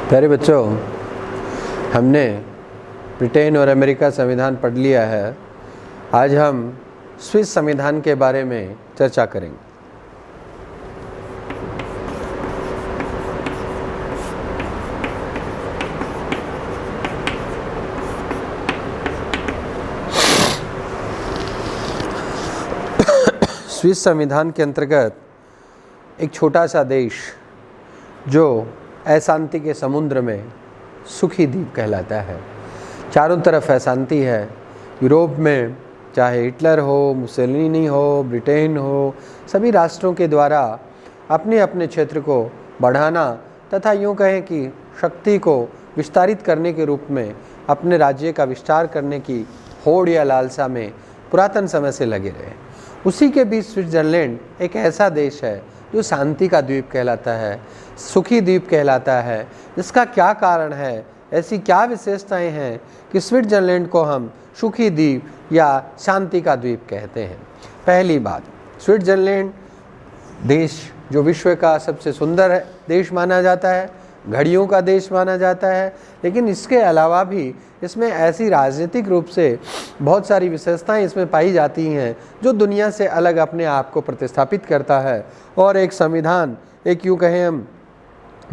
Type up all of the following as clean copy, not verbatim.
प्यारे बच्चों, हमने ब्रिटेन और अमेरिका संविधान पढ़ लिया है। आज हम स्विस संविधान के बारे में चर्चा करेंगे। स्विस संविधान के अंतर्गत एक छोटा सा देश जो अशांति के समुद्र में सुखी द्वीप कहलाता है। चारों तरफ अशांति है। यूरोप में चाहे हिटलर हो, मुसोलिनी हो, ब्रिटेन हो, सभी राष्ट्रों के द्वारा अपने अपने क्षेत्र को बढ़ाना तथा यूँ कहें कि शक्ति को विस्तारित करने के रूप में अपने राज्य का विस्तार करने की होड़ या लालसा में पुरातन समय से लगे रहे। उसी के बीच स्विट्जरलैंड एक ऐसा देश है जो शांति का द्वीप कहलाता है, सुखी द्वीप कहलाता है। इसका क्या कारण है, ऐसी क्या विशेषताएं हैं कि स्विट्जरलैंड को हम सुखी द्वीप या शांति का द्वीप कहते हैं। पहली बात, स्विट्जरलैंड देश जो विश्व का सबसे सुंदर देश माना जाता है, घड़ियों का देश माना जाता है, लेकिन इसके अलावा भी इसमें ऐसी राजनीतिक रूप से बहुत सारी विशेषताएं इसमें पाई जाती हैं जो दुनिया से अलग अपने आप को प्रतिस्थापित करता है। और एक संविधान, एक यूँ कहें हम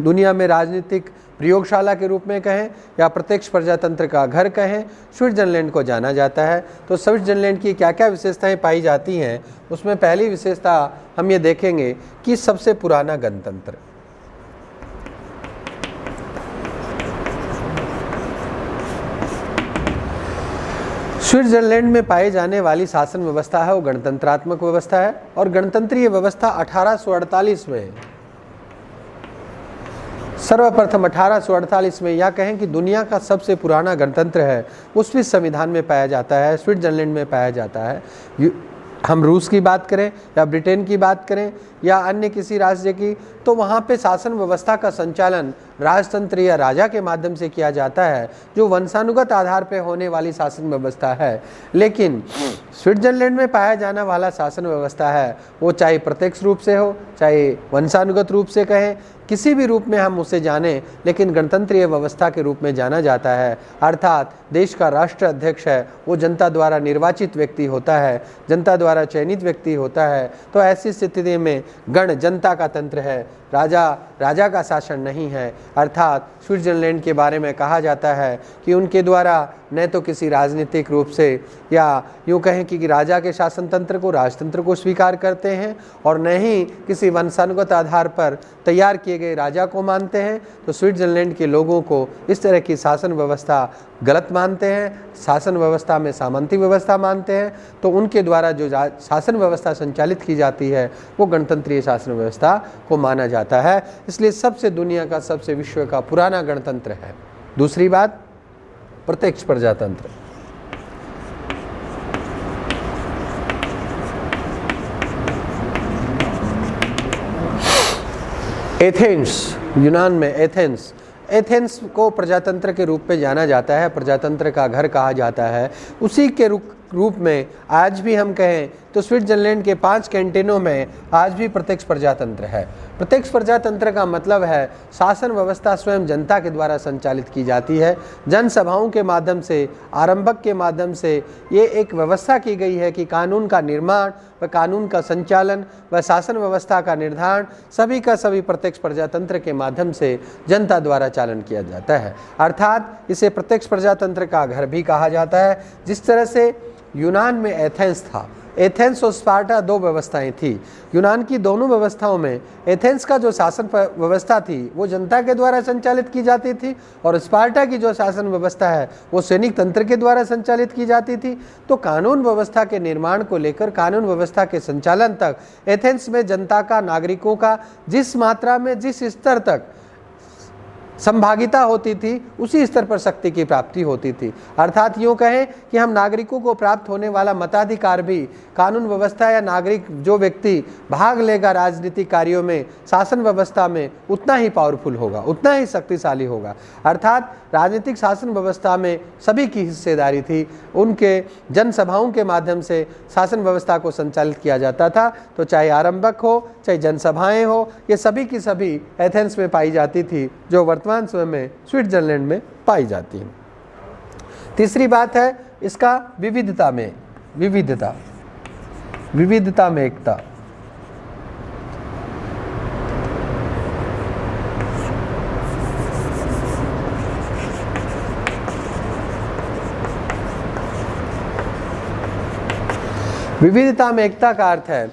दुनिया में राजनीतिक प्रयोगशाला के रूप में कहें या प्रत्यक्ष प्रजातंत्र का घर कहें, स्विट्जरलैंड को जाना जाता है। तो स्विट्जरलैंड की क्या क्या विशेषताएं पाई जाती हैं, उसमें पहली विशेषता हम ये देखेंगे कि सबसे पुराना गणतंत्र। स्विट्जरलैंड में पाई जाने वाली शासन व्यवस्था है वो गणतंत्रात्मक व्यवस्था है और गणतंत्रीय व्यवस्था 1848 में, सर्वप्रथम 1848 में या कहें कि दुनिया का सबसे पुराना गणतंत्र है वो स्विस संविधान में पाया जाता है, स्विट्जरलैंड में पाया जाता है। हम रूस की बात करें या ब्रिटेन की बात करें या अन्य किसी राज्य की, तो वहाँ पे शासन व्यवस्था का संचालन राजतंत्र या राजा के माध्यम से किया जाता है, जो वंशानुगत आधार पर होने वाली शासन व्यवस्था है। लेकिन स्विट्जरलैंड में पाया जाने वाला शासन व्यवस्था है वो चाहे प्रत्यक्ष रूप से हो, चाहे वंशानुगत रूप से कहें, किसी भी रूप में हम उसे जानें, लेकिन गणतंत्रीय व्यवस्था के रूप में जाना जाता है। अर्थात देश का राष्ट्र अध्यक्ष है वो जनता द्वारा निर्वाचित व्यक्ति होता है, जनता द्वारा चयनित व्यक्ति होता है। तो ऐसी स्थिति में गण जनता का तंत्र है, राजा का शासन नहीं है। अर्थात स्विट्जरलैंड के बारे में कहा जाता है कि उनके द्वारा न तो किसी राजनीतिक रूप से या यूँ कहें कि राजा के शासन तंत्र को, राजतंत्र को स्वीकार करते हैं और न ही किसी वंशानुगत आधार पर तैयार किए गए राजा को मानते हैं। तो स्विट्जरलैंड के लोगों को इस तरह की शासन व्यवस्था गलत मानते हैं, शासन व्यवस्था में सामंती व्यवस्था मानते हैं। तो उनके द्वारा जो शासन व्यवस्था संचालित की जाती है वो गणतंत्रीय शासन व्यवस्था को माना जाता है। इसलिए सबसे दुनिया का सबसे विश्व का पुराना गणतंत्र है। दूसरी बात, प्रत्यक्ष प्रजातंत्र। एथेंस, यूनान में एथेंस को प्रजातंत्र के रूप में जाना जाता है, प्रजातंत्र का घर कहा जाता है। उसी के रूप में आज भी हम कहें तो स्विट्जरलैंड के 5 कैंटोनों में आज भी प्रत्यक्ष प्रजातंत्र है। प्रत्यक्ष प्रजातंत्र का मतलब है शासन व्यवस्था स्वयं जनता के द्वारा संचालित की जाती है। जनसभाओं के माध्यम से, आरंभक के माध्यम से ये एक व्यवस्था की गई है कि कानून का निर्माण व कानून का संचालन व शासन व्यवस्था का निर्धारण सभी का सभी प्रत्यक्ष प्रजातंत्र के माध्यम से जनता द्वारा चालन किया जाता है। अर्थात इसे प्रत्यक्ष प्रजातंत्र का घर भी कहा जाता है। जिस तरह से यूनान में एथेंस था, एथेंस और स्पार्टा 2 व्यवस्थाएं थी। यूनान की दोनों व्यवस्थाओं में एथेंस का जो शासन व्यवस्था थी वो जनता के द्वारा संचालित की जाती थी और स्पार्टा की जो शासन व्यवस्था है वो सैनिक तंत्र के द्वारा संचालित की जाती थी। तो कानून व्यवस्था के निर्माण को लेकर कानून व्यवस्था के संचालन तक एथेंस में जनता का, नागरिकों का जिस मात्रा में, जिस स्तर तक संभागिता होती थी उसी स्तर पर शक्ति की प्राप्ति होती थी। अर्थात यूँ कहें कि हम नागरिकों को प्राप्त होने वाला मताधिकार भी कानून व्यवस्था या नागरिक जो व्यक्ति भाग लेगा राजनीतिक कार्यों में, शासन व्यवस्था में, उतना ही पावरफुल होगा, उतना ही शक्तिशाली होगा। अर्थात राजनीतिक शासन व्यवस्था में सभी की हिस्सेदारी थी। उनके जनसभाओं के माध्यम से शासन व्यवस्था को संचालित किया जाता था। तो चाहे आरंभक हो, चाहे जनसभाएं हो, ये सभी की सभी एथेंस में पाई जाती थी, जो वर्तमान वर्तमान समय में स्विट्जरलैंड में पाई जाती हैं। तीसरी बात है इसका विविधता में एकता। विविधता में एकता का अर्थ है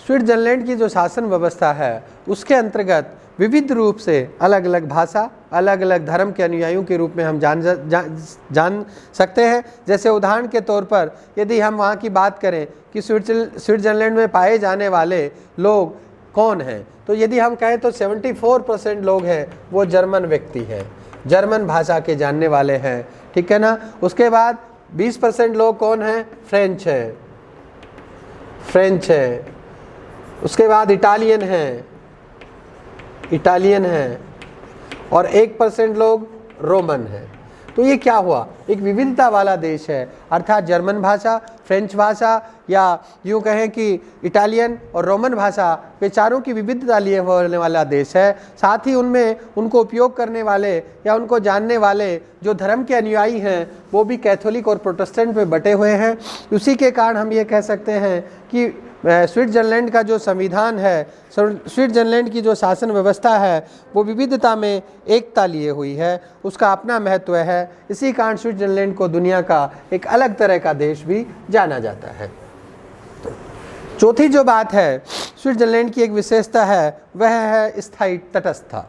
स्विट्जरलैंड की जो शासन व्यवस्था है उसके अंतर्गत विविध रूप से अलग अलग भाषा, अलग अलग धर्म के अनुयायियों के रूप में हम जान सकते हैं। जैसे उदाहरण के तौर पर यदि हम वहाँ की बात करें कि स्विट्जरलैंड में पाए जाने वाले लोग कौन हैं, तो यदि हम कहें तो 74% लोग हैं वो जर्मन व्यक्ति हैं, जर्मन भाषा के जानने वाले हैं, ठीक है ना। उसके बाद 20% लोग कौन हैं, फ्रेंच है। उसके बाद इटालियन है और 1% लोग रोमन हैं। तो ये क्या हुआ, एक विविधता वाला देश है, अर्थात जर्मन भाषा, फ्रेंच भाषा या यूँ कहें कि इटालियन और रोमन भाषा वे चारों की विविधता लिए होने वाला देश है। साथ ही उनमें उनको उपयोग करने वाले या उनको जानने वाले जो धर्म के अनुयायी हैं वो भी कैथोलिक और प्रोटेस्टेंट में बटे हुए हैं। उसी के कारण हम ये कह सकते हैं कि स्विट्जरलैंड का जो संविधान है, स्विट्जरलैंड की जो शासन व्यवस्था है वो विविधता में एकता लिए हुई है, उसका अपना महत्व है। इसी कारण स्विट्जरलैंड को दुनिया का एक अलग तरह का देश भी जाना जाता है। चौथी जो बात है स्विट्जरलैंड की एक विशेषता है वह है स्थायी तटस्थता।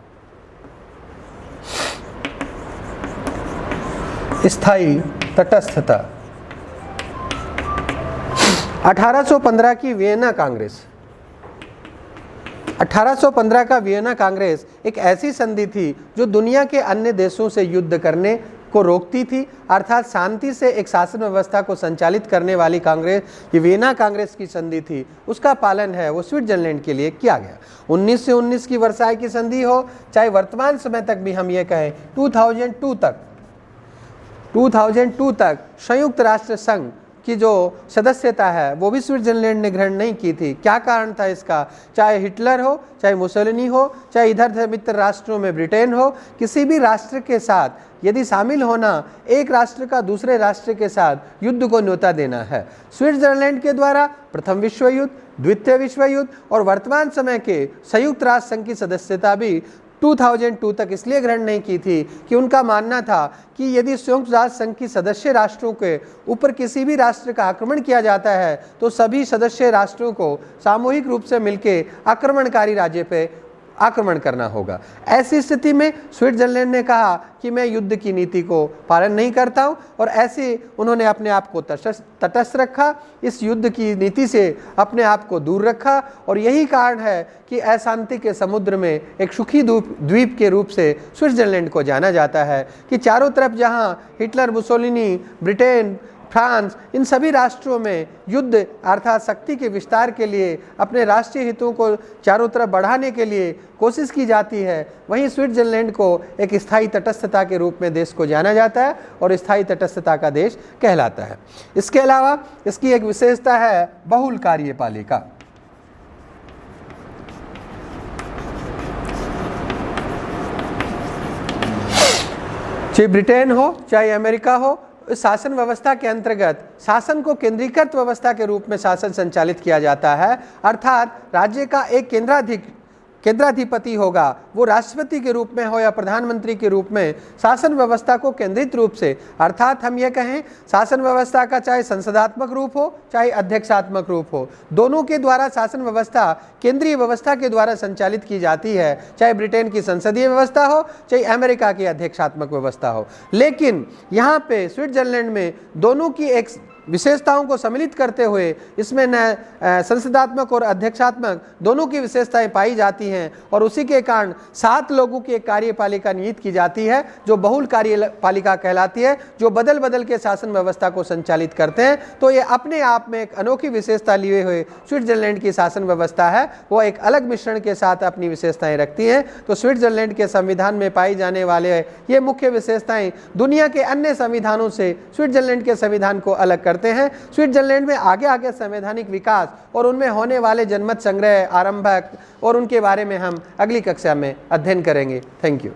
स्थायी तटस्थता 1815 की वियना कांग्रेस, 1815 का वियना कांग्रेस एक ऐसी संधि थी जो दुनिया के अन्य देशों से युद्ध करने को रोकती थी, अर्थात शांति से एक शासन व्यवस्था को संचालित करने वाली कांग्रेस, ये वियना कांग्रेस की संधि थी, उसका पालन है वो स्विट्जरलैंड के लिए किया गया। 1919 की वर्साई की संधि हो, चाहे वर्तमान समय तक भी हम ये कहें 2002 तक संयुक्त राष्ट्र संघ की जो सदस्यता है वो भी स्विट्जरलैंड ने ग्रहण नहीं की थी। क्या कारण था इसका, चाहे हिटलर हो, चाहे मुसोलिनी हो, चाहे इधर मित्र राष्ट्रों में ब्रिटेन हो, किसी भी राष्ट्र के साथ यदि शामिल होना एक राष्ट्र का दूसरे राष्ट्र के साथ युद्ध को न्योता देना है। स्विट्जरलैंड के द्वारा प्रथम विश्व युद्ध, द्वितीय विश्व युद्ध और वर्तमान समय के संयुक्त राष्ट्र संघ की सदस्यता भी 2002 तक इसलिए ग्रहण नहीं की थी कि उनका मानना था कि यदि संयुक्त राष्ट्र संघ की सदस्य राष्ट्रों के ऊपर किसी भी राष्ट्र का आक्रमण किया जाता है तो सभी सदस्य राष्ट्रों को सामूहिक रूप से मिलकर आक्रमणकारी राज्य पे आक्रमण करना होगा। ऐसी स्थिति में स्विट्जरलैंड ने कहा कि मैं युद्ध की नीति को पालन नहीं करता हूं और ऐसे उन्होंने अपने आप को तटस्थ रखा, इस युद्ध की नीति से अपने आप को दूर रखा और यही कारण है कि अशांति के समुद्र में एक सुखी द्वीप के रूप से स्विट्जरलैंड को जाना जाता है कि चारों तरफ जहां हिटलर, मुसोलिनी, ब्रिटेन, फ्रांस, इन सभी राष्ट्रों में युद्ध अर्थात शक्ति के विस्तार के लिए अपने राष्ट्रीय हितों को चारों तरफ बढ़ाने के लिए कोशिश की जाती है, वहीं स्विट्जरलैंड को एक स्थायी तटस्थता के रूप में देश को जाना जाता है और स्थायी तटस्थता का देश कहलाता है। इसके अलावा इसकी एक विशेषता है बहुल कार्यपालिका। चाहे ब्रिटेन हो चाहे अमेरिका हो, इस शासन व्यवस्था के अंतर्गत शासन को केंद्रीकृत व्यवस्था के रूप में शासन संचालित किया जाता है, अर्थात राज्य का एक केंद्राधिपति होगा, वो राष्ट्रपति के रूप में हो या प्रधानमंत्री के रूप में शासन व्यवस्था को केंद्रित रूप से, अर्थात हम ये कहें शासन व्यवस्था का चाहे संसदात्मक रूप हो चाहे अध्यक्षात्मक रूप हो, दोनों के द्वारा शासन व्यवस्था केंद्रीय व्यवस्था के द्वारा संचालित की जाती है, चाहे ब्रिटेन की संसदीय व्यवस्था हो चाहे अमेरिका की अध्यक्षात्मक व्यवस्था हो। लेकिन यहाँ पे स्विट्जरलैंड में दोनों की एक विशेषताओं को सम्मिलित करते हुए इसमें न संसदात्मक और अध्यक्षात्मक दोनों की विशेषताएं पाई जाती हैं और उसी के कारण 7 लोगों की एक कार्यपालिका नियुक्त की जाती है जो बहुल कार्यपालिका कहलाती है, जो बदल बदल के शासन व्यवस्था को संचालित करते हैं। तो ये अपने आप में एक अनोखी विशेषता लिए हुए स्विट्जरलैंड की शासन व्यवस्था है, वो एक अलग मिश्रण के साथ अपनी विशेषताएं रखती हैं। तो स्विट्जरलैंड के संविधान में पाई जाने वाले ये मुख्य विशेषताएं दुनिया के अन्य संविधानों से स्विट्जरलैंड के संविधान को अलग करते हैं। स्विट्जरलैंड में आगे संवैधानिक विकास और उनमें होने वाले जनमत संग्रह आरंभक और उनके बारे में हम अगली कक्षा में अध्ययन करेंगे। Thank you.